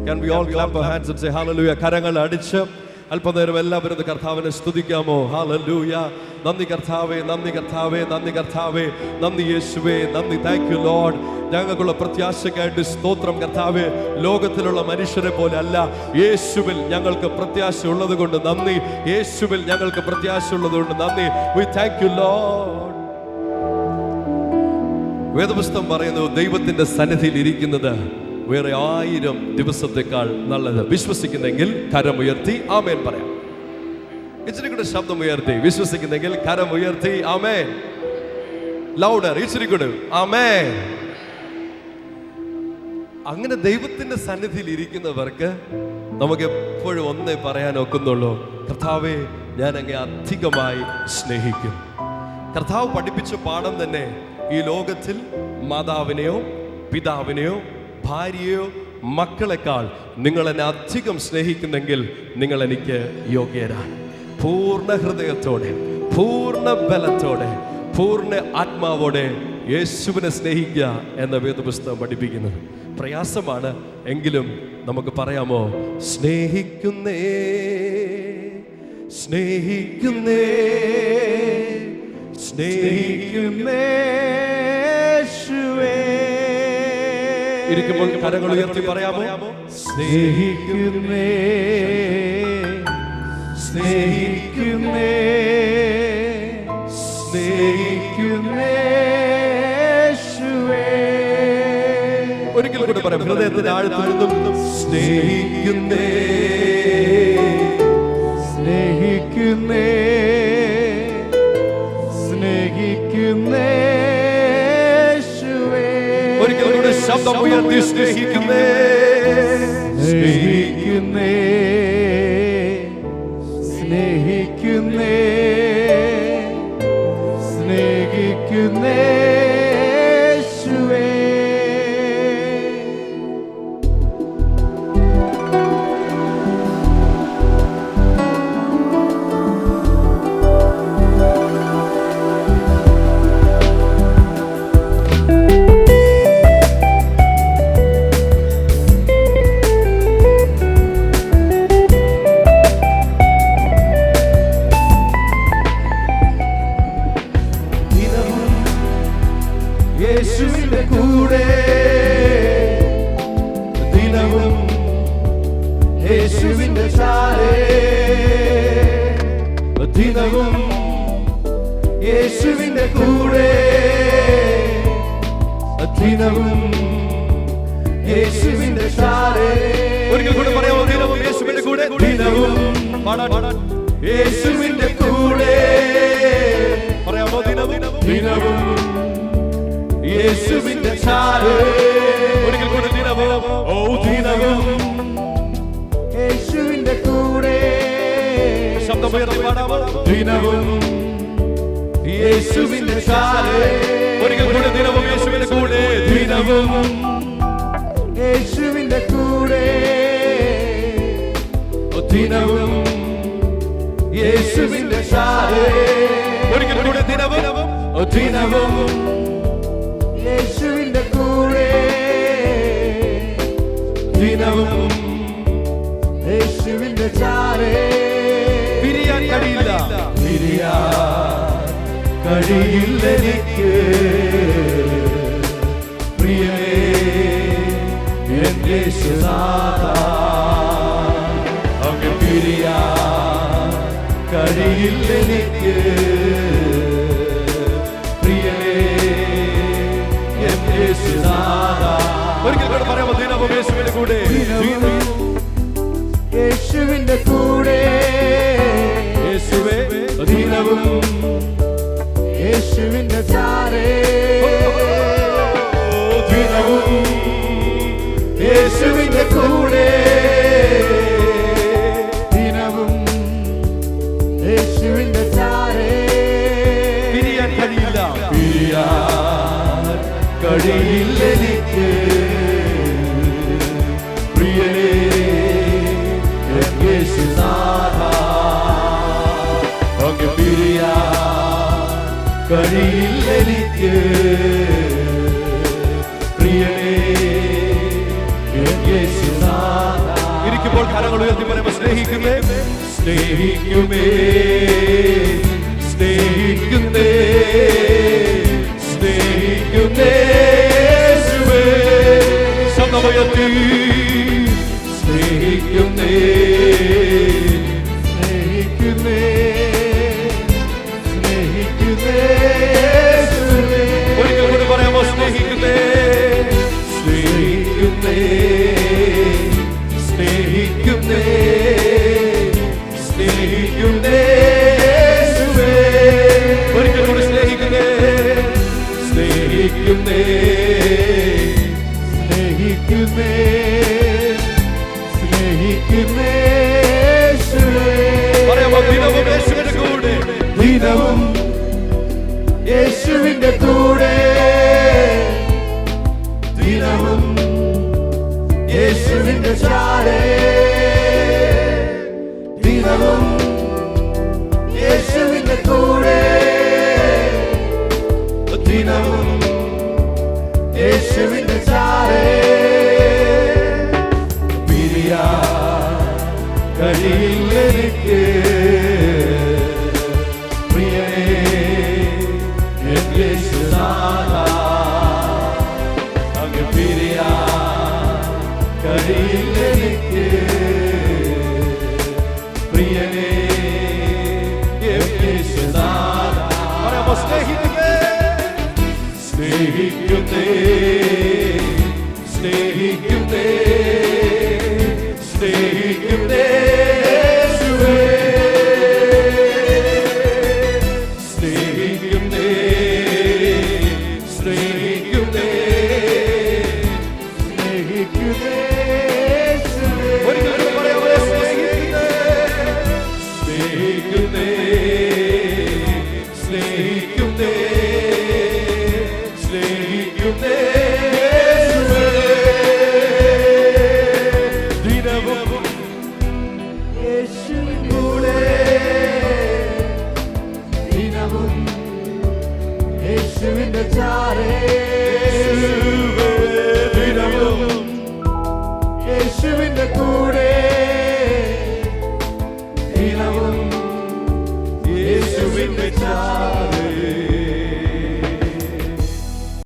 Can we all clap our hands and say hallelujah? കരങ്ങൾ അടിച്ച് അല്പനേരം എല്ലാവരും കർത്താവിനെ സ്തുതിക്കാമോ? ഹല്ലേലൂയ. നന്ദി കർത്താവേ, നന്ദി കർത്താവേ, നന്ദി കർത്താവേ, നന്ദി യേശുവേ, നന്ദി. Thank you Lord. ഞങ്ങൾക്കുള്ള പ്രത്യാശയ്ക്കായിട്ട് സ്തോത്രം കർത്താവേ. ലോകത്തിലുള്ള മനുഷ്യരെ പോലെ അല്ല, യേശുവിൽ ഞങ്ങൾക്ക് പ്രത്യാശ ഉള്ളത് കൊണ്ട് നന്ദി. യേശുവിൽ ഞങ്ങൾക്ക് പ്രത്യാശ ഉള്ളത് കൊണ്ട് നന്ദി. We thank you Lord. വേദപുസ്തകം പറയുന്നു, ദൈവത്തിന്റെ സന്നിധിയിൽ ഇരിക്കുന്നത് വേറെ 1000 ദിവസത്തെക്കാൾ നല്ലത്. വിശ്വസിക്കുന്നെങ്കിൽ കരമുയർത്തി ആമേൻ പറയാം. ഇച്ചിരി കൂടെ ശബ്ദം ഉയർത്തി. വിശ്വസിക്കുന്നെങ്കിൽ കരമുയർത്തി ആമേൻ. ലൗഡർ, ഇച്ചിരി കൂടെ ആമേൻ. അങ്ങനെ ദൈവത്തിന്റെ സന്നിധിയിൽ ഇരിക്കുന്നവർക്ക് നമുക്ക് എപ്പോഴും ഒന്നേ പറയാൻ ഒക്കുന്നുള്ളൂ, കർത്താവേ ഞാൻ അങ്ങേ അധികമായി സ്നേഹിക്കും. കർത്താവ് പഠിപ്പിച്ച പാഠം തന്നെ, ഈ ലോകത്തിൽ മാതാവിനെയോ പിതാവിനെയോ ഭാര്യയോ മക്കളെക്കാൾ നിങ്ങൾ എന്നെ അധികം സ്നേഹിക്കുന്നെങ്കിൽ നിങ്ങൾ എനിക്ക് യോഗ്യരാണ്. പൂർണ്ണ ഹൃദയത്തോടെ, പൂർണ്ണ ബലത്തോടെ, പൂർണ്ണ ആത്മാവോടെ യേശുവിനെ സ്നേഹിക്കുക എന്ന വേദപുസ്തകം പഠിപ്പിക്കുന്നത്. പ്രയാസമാണ്, എങ്കിലും നമുക്ക് പറയാമോ? സ്നേഹിക്കുന്നേ, സ്നേഹിക്കുന്നേ, സ്നേഹിക്കുന്നേ യേശുവേ. ഇരിക്കുമ്പോൾ കരങ്ങൾ ഉയർത്തി പറയാമോ? സ്നേഹിക്കുന്നേ, സ്നേഹിക്കുന്നേ, സ്നേഹിക്കുന്നേ യേശുവേ. ഒരിക്കൽ കൂടി പറയാം, ഹൃദയത്തിന്റെ ആഴത്തിൽ നിന്നും സ്നേഹിക്കുന്നേ, സ്നേഹിക്കുന്നേ, സ്നേഹിക്കുന്നേ യേശുവേ. ഒരിക്കൽ കൂടി ശബ്ദം ഉയർത്തി, സ്നേഹിക്കുന്നേ, സ്നേഹിക്കുന്നേ, സ്നേഹിക്കുന്നേ, സ്നേഹിക്കുന്നേ യേശുവേ. യേശുവിന്റെ കൂടെ ദിനവും, യേശുവിന്റെ ചാരേ ദിനവും, യേശുവിന്റെ കൂടെ ദിനവും, യേശുവിന്റെ ചാരേ. ഒരിക്കൽ കൂടെ പറയാമോ? ദിനവും യേശുവിന്റെ കൂടെ, ദിനവും യേശുവിന്റെ കൂടെ പറയാമോ? ദിനവും, ദിനവും യേശുവിന്റെ ചാരേ. ഒരിക്കൽ കൂടെ ദിനവും, ഓ ദിനവും യേശുവിന്റെ കൂടെ. ശബ്ദമുയർത്തി പാടാമോ? ദിനവും യേശുവിന്റെ ചാരേ. ഒരിക്കൽ കൂടെ ദിനവും യേശുവിന്റെ കൂടെ, ദിനവും യേശുവിന്റെ കൂടെ, ദിനവും യേശുവിന്റെ ചാരേ. ഒരിക്കൽ കൂടെ ദിനവും, ദിനവും യേശുവിന്റെ കൂടെ, ദിനവും യേശുവിന്റെ ചാരേ. പിരിയാൻ കഴിയില്ല, പിരിയാൻ കഴിയില്ല എനിക്ക് പ്രിയനേ എൻ യേശുനാഥാ. അങ്ങ് പിരിയാൻ കഴിയില്ല എനിക്ക് പ്രിയനേ എൻ യേശുനാഥാ. ഒരിക്കൽ കൂടെ പറയാമോ? ദിനവും യേശുവിന്റെ കൂടെ, യേശുവിന്റെ കൂടെ, യേശുവേ ദിനവും യേശുവിന്റെ ചാരേ. ദിനവും യേശുവിന്റെ കൂടെ, ദിനവും യേശുവിന്റെ ചാരേ. പിരിയാൻ കഴിയില്ല, പിരിയാൻ കഴിയില്ല എനിക്ക് പ്രിയനേ എൻ യേശുനാഥാ. അങ്ങ് പിരിയാൻ കഴിയില്ല എനിക്ക് പ്രിയനേ എൻ യേശുനാഥാ. സ്നേഹിക്കുമ്പോൾ കരങ്ങൾ ഉയർത്തി പറയുമ്പോൾ സ്നേഹിക്കുന്നേ, സ്നേഹിക്കുമേ, സ്നേഹിക്കുന്നേ, സ്നേഹിക്കുന്നേ യേശുവേ. ശബ്ദമുയർത്തി സ്നേഹിക്കുന്നേ, സ്നേഹിക്കുന്നേ, സ്നേഹിക്കുന്നേ യേശുവേ. ഒരിക്കൽ കൂടി പറയാമോ? സ്നേഹിക്കുന്നേ, സ്നേഹിക്കുന്നേ, സ്നേഹിക്കുന്നേ, സ്നേഹിക്കുന്നേ യേശുവേ. ഒരിക്കൽ കൂടി സ്നേഹിക്കുന്നേ, സ്നേഹിക്കുന്നേ, സ്നേഹിക്കുന്നേ, സ്നേഹിക്കുന്നേ യേശുവേ. പറയാമോ? ദിനവും യേശുവിന്റെ കൂടെ, ദിനവും യേശുവിന്റെ കൂടെ, ദിനവും യേശുവിന്റെ ചാരേ, ദിനവും യേശുവിന്റെ കൂടെ, ദിനവും യേശുവിന്റെ ചാരേ. പിരിയാൻ കഴിയില്ലെനിക്ക് പ്രിയനേ എൻ യേശുനാഥാ. അങ്ങ് പിരിയാൻ കഴിയില്ലെനിക്ക് പ്രിയനേ എൻ യേശുനാഥാ. പറയാമോ? സ്നേഹിക്കുന്നേ, സ്നേഹിക്കുന്നേ, സ്നേഹിക്കുന്നേ, സ്നേഹിക്കുന്നേ യേശുവേ. സ്നേഹിക്കുന്നേ, സ്നേഹിക്കുന്നേ, സ്നേഹിക്കുന്നേ യേശുവേ. ഒരിക്കലും പറയാമോ? സ്നേഹിക്കുന്നേ, സ്നേഹിക്കുന്നേ, സ്നേഹിക്കുന്നേ, സ്നേഹിക്കുന്നേ യേശുവേ. ദിനവും യേശുവിൻ കൂടെ, ദിനവും യേശുവിന്റെ ചാരേ,